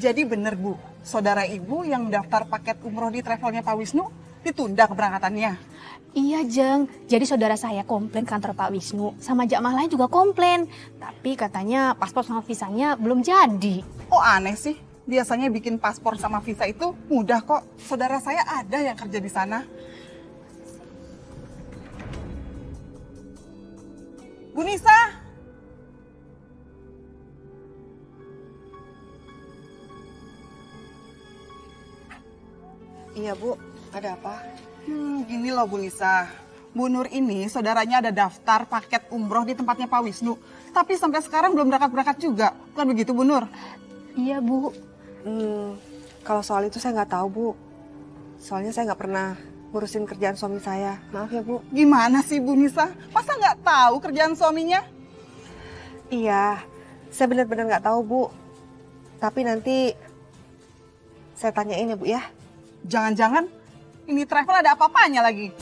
Jadi bener Bu, saudara Ibu yang daftar paket umroh di travelnya Pak Wisnu ditunda keberangkatannya. Iya Jeng, jadi saudara saya komplain kantor Pak Wisnu, sama jamaah lain juga komplain. Tapi katanya paspor sama visanya belum jadi. Oh aneh sih, biasanya bikin paspor sama visa itu mudah kok. Saudara saya ada yang kerja di sana. Bu Nisa. Iya Bu, ada apa? Gini loh Bu Nisa. Bu Nur ini saudaranya ada daftar paket umroh di tempatnya Pak Wisnu. Tapi sampai sekarang belum berangkat-berangkat juga. Bukan begitu Bu Nur? Iya Bu. Kalau soal itu saya nggak tahu Bu. Soalnya saya nggak pernah ngurusin kerjaan suami saya. Maaf ya Bu. Gimana sih Bu Nisa? Masa nggak tahu kerjaan suaminya? Iya, saya benar-benar nggak tahu Bu. Tapi nanti saya tanyain ya Bu ya. Jangan-jangan ini travel ada apa-apanya lagi.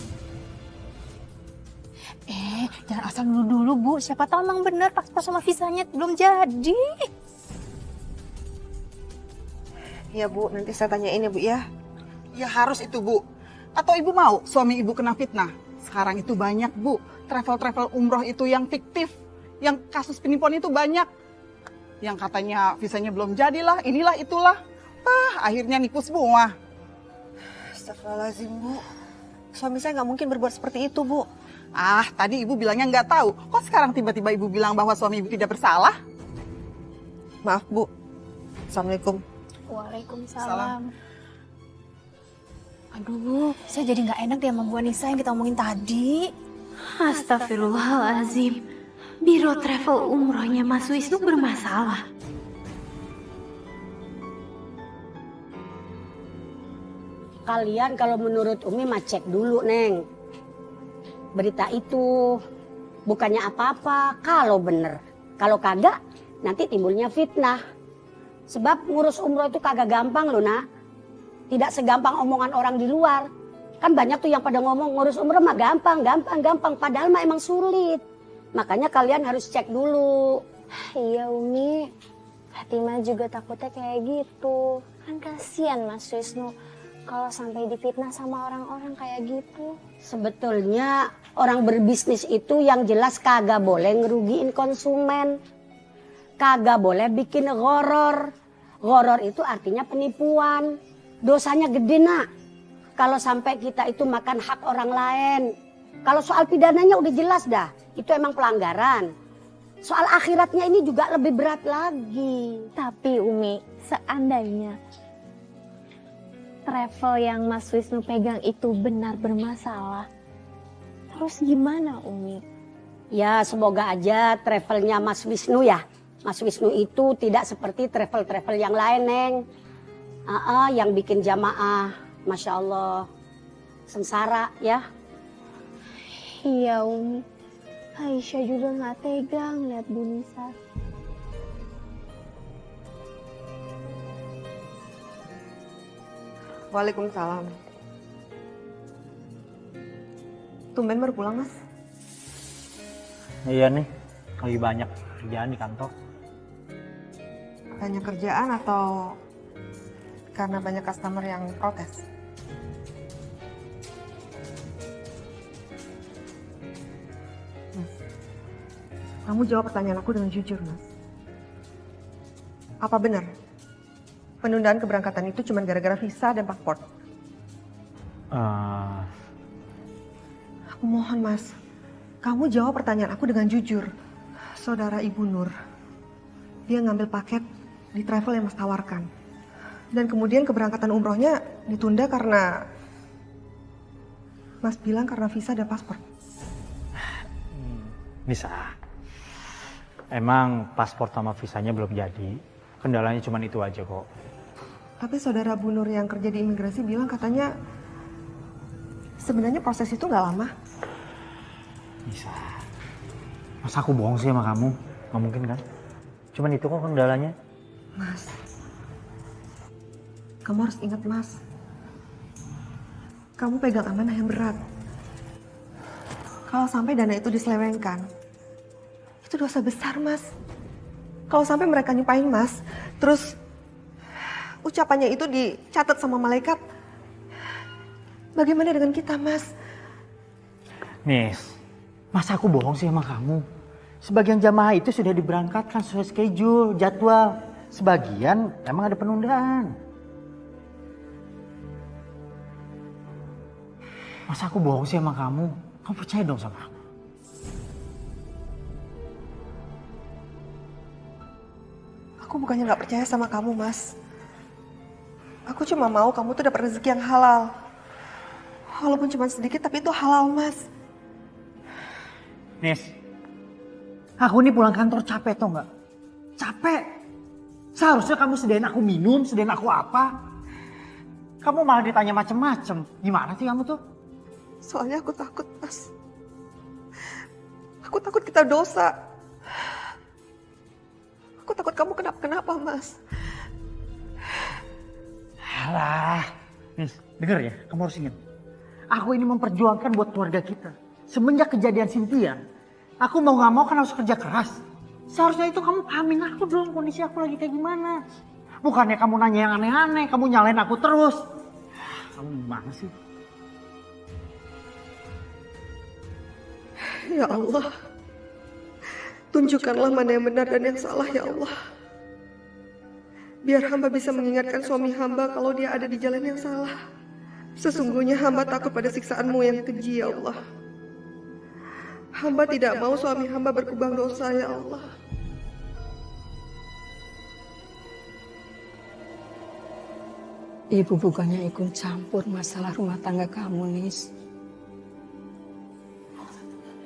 Jangan asal dulu Bu, siapa tahu emang bener paspor sama visanya belum jadi. Iya Bu, nanti saya tanyain ya Bu ya. Ya harus itu Bu. Atau Ibu mau suami Ibu kena fitnah? Sekarang itu banyak Bu, travel-travel umroh itu yang fiktif. Yang kasus penipuan itu banyak. Yang katanya visanya belum jadilah, inilah itulah. Akhirnya nipu semua. Astagfirullahaladzim Bu. Suami saya nggak mungkin berbuat seperti itu Bu. Tadi Ibu bilangnya nggak tahu. Kok sekarang tiba-tiba Ibu bilang bahwa suami Ibu tidak bersalah? Maaf Bu. Assalamualaikum. Waalaikumsalam. Aduh, saya jadi nggak enak deh sama Bu Anissa yang kita omongin tadi. Astagfirullahalazim. Biro travel umrohnya Mas Wisnu bermasalah. Kalian kalau menurut Umi mah cek dulu Neng. Berita itu bukannya apa-apa kalau bener. Kalau kagak nanti timbulnya fitnah. Sebab ngurus umroh itu kagak gampang loh nak. Tidak segampang omongan orang di luar. Kan banyak tuh yang pada ngomong ngurus umroh mah gampang. Padahal mah emang sulit. Makanya kalian harus cek dulu. Iya Umi, Fatimah juga takutnya kayak gitu. Kan kasihan Mas Wisnu kalau sampai difitnah sama orang-orang kayak gitu. Sebetulnya orang berbisnis itu yang jelas kagak boleh ngerugiin konsumen. Kagak boleh bikin gharar. Gharar itu artinya penipuan. Dosanya gede nak. Kalau sampai kita itu makan hak orang lain. Kalau soal pidananya udah jelas dah. Itu emang pelanggaran. Soal akhiratnya ini juga lebih berat lagi. Tapi Umi, seandainya travel yang Mas Wisnu pegang itu benar bermasalah, terus gimana Umi? Ya semoga aja travelnya Mas Wisnu ya. Mas Wisnu itu tidak seperti travel-travel yang lain Neng. Yang bikin jamaah, Masya Allah, sengsara ya. Iya Umi, Aisyah juga nggak tega ngeliat Bu Nisa. Waalaikumsalam. Tumben baru pulang Mas? Iya nih, lagi banyak kerjaan di kantor. Banyak kerjaan atau karena banyak customer yang protes? Mas, kamu jawab pertanyaan aku dengan jujur, Mas. Apa benar penundaan keberangkatan itu cuma gara-gara visa dan paspor? Aku mohon, Mas. Kamu jawab pertanyaan aku dengan jujur. Saudara Ibu Nur, dia ngambil paket di travel yang Mas tawarkan. Dan kemudian keberangkatan umrohnya ditunda karena Mas bilang karena visa dan paspor. Bisa. Emang paspor sama visanya belum jadi. Kendalanya cuma itu aja kok. Tapi saudara Bu Nur yang kerja di imigrasi bilang katanya sebenarnya proses itu nggak lama. Bisa. Masa aku bohong sih sama kamu? Nggak mungkin kan? Cuman itu kok kendalanya. Mas, kamu harus ingat Mas. Kamu pegang amanah yang berat. Kalau sampai dana itu diselewengkan, itu dosa besar Mas. Kalau sampai mereka nyumpain Mas, terus ucapannya itu dicatat sama malaikat. Bagaimana dengan kita, Mas? Nis, masa aku bohong sih sama kamu? Sebagian jamaah itu sudah diberangkatkan sesuai schedule, jadwal. Sebagian emang ada penundaan. Masa aku bohong sih sama kamu? Kamu percaya dong sama aku. Aku bukannya nggak percaya sama kamu, Mas. Aku cuma mau kamu tuh dapat rezeki yang halal. Walaupun cuma sedikit, tapi itu halal, Mas. Nis, aku ini pulang kantor capek tau nggak? Capek. Seharusnya kamu sediain aku minum, sediain aku apa. Kamu malah ditanya macem-macem. Gimana sih kamu tuh? Soalnya aku takut, Mas. Aku takut kita dosa. Aku takut kamu kenapa-kenapa, Mas. Alah, Nis, denger ya, kamu harus ingat. Aku ini memperjuangkan buat keluarga kita. Semenjak kejadian Cynthia, aku mau gak mau kan harus kerja keras. Seharusnya itu kamu pahamin aku dong kondisi aku lagi kayak gimana. Bukannya kamu nanya yang aneh-aneh, kamu nyalain aku terus. Kamu gimana sih? Ya Allah, tunjukkanlah mana yang benar dan yang salah, ya Allah. Biar hamba bisa mengingatkan suami hamba kalau dia ada di jalan yang salah. Sesungguhnya hamba takut pada siksaanmu yang keji, ya Allah. Hamba tidak mau suami hamba berkubang dosa, ya Allah. Ibu bukannya ikut campur masalah rumah tangga kamu, Nis.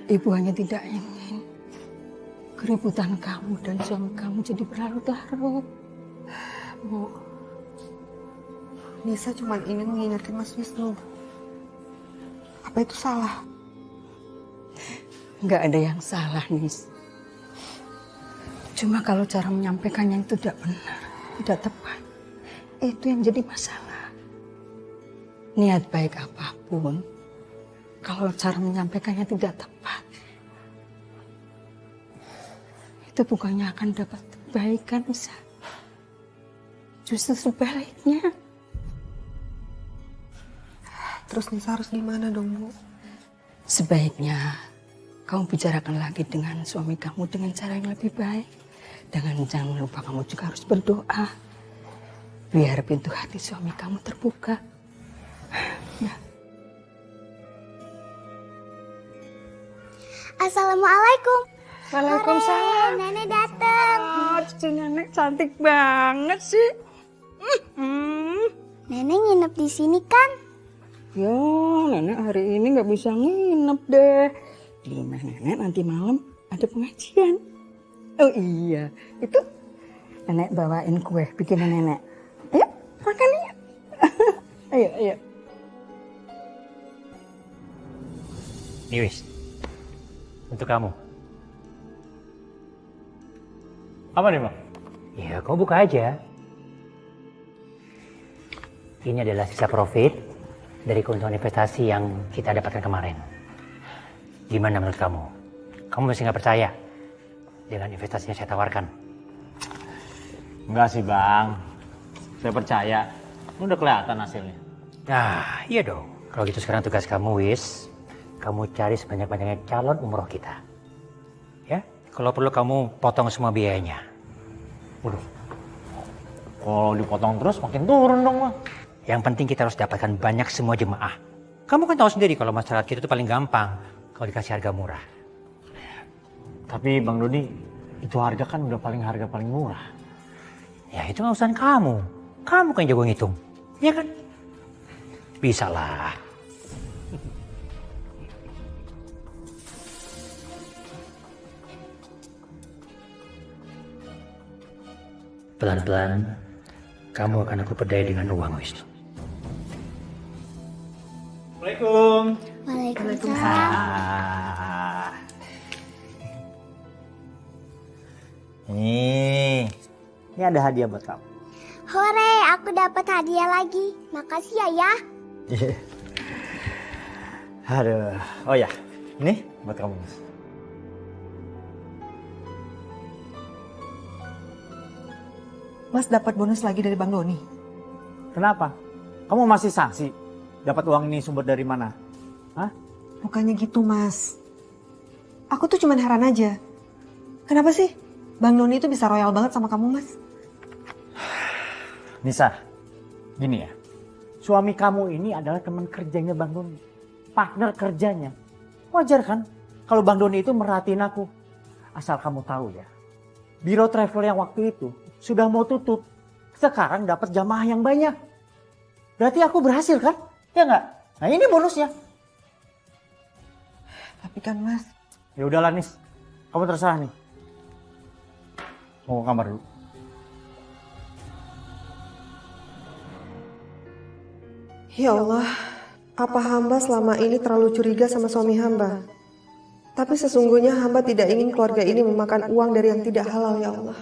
Ibu hanya tidak ingin keributan kamu dan suami kamu jadi berlarut-larut. Bu, Nisa cuma ingin mengingatkan Mas Wisnu. Apa itu salah? nggak ada yang salah, Nis. Cuma kalau cara menyampaikannya itu tidak benar, tidak tepat. Itu yang jadi masalah. Niat baik apapun, kalau cara menyampaikannya tidak tepat, itu bukannya akan dapat kebaikan, Nisa. Justru sebaliknya. Terus Nisa harus gimana dong, Bu? Sebaiknya kamu bicarakan lagi dengan suami kamu dengan cara yang lebih baik. Dengan jangan lupa kamu juga harus berdoa. Biar pintu hati suami kamu terbuka. Ya. Assalamualaikum. Waalaikumsalam. Hore, nenek datang. Oh, cucu nenek cantik banget sih. Nenek nginep di sini kan? Ya, nenek hari ini nggak bisa nginep deh. Di rumah nenek nanti malam ada pengajian. Oh iya, itu nenek bawain kue bikinan nenek. Ayo, makan ya. Ayo, ayo. Nih wis, untuk kamu. Apa nih, Bang? Ya, kau buka aja. Ini adalah sisa profit dari keuntungan investasi yang kita dapatkan kemarin. Gimana menurut kamu? Kamu masih nggak percaya dengan investasinya saya tawarkan? Enggak sih, Bang. Saya percaya. Ini udah kelihatan hasilnya. Nah, iya dong. Kalau gitu sekarang tugas kamu, Wis. Kamu cari sebanyak-banyaknya calon umroh kita. Ya, kalau perlu kamu potong semua biayanya. Waduh. Kalau dipotong terus makin turun dong, Bang. Yang penting kita harus dapatkan banyak semua jemaah. Kamu kan tahu sendiri kalau masyarakat kita itu paling gampang kalau dikasih harga murah. Tapi Bang Dodi, itu harga kan udah harga paling murah. Ya itu urusan kamu. Kamu kan jago ngitung. Ya kan? Bisa lah. Pelan-pelan, kamu akan aku berdaya dengan uang, Wisnu. Assalamualaikum. Waalaikumsalam. Ini ada hadiah buat kamu. Hore, aku dapat hadiah lagi. Makasih ya. Aduh, oh ya, ini buat kamu. Mas dapat bonus lagi dari Bang Doni. Kenapa? Kamu masih sanksi? Dapat uang ini sumber dari mana? Hah? Bukannya gitu, Mas. Aku tuh cuman heran aja. Kenapa sih Bang Doni itu bisa royal banget sama kamu, Mas? Nisa, gini ya. Suami kamu ini adalah teman kerjanya Bang Doni. Partner kerjanya. Wajar kan kalau Bang Doni itu merhatiin aku. Asal kamu tahu ya. Biro travel yang waktu itu sudah mau tutup. Sekarang dapat jamaah yang banyak. Berarti aku berhasil kan? Ya nggak? Nah ini bonusnya. Tapi kan, Mas, Ya udahlah Nis. Kamu terserah nih. Mau ke kamar dulu. ya Allah, apa hamba selama ini terlalu curiga sama suami hamba? Tapi sesungguhnya hamba tidak ingin keluarga ini memakan uang dari yang tidak halal, ya Allah.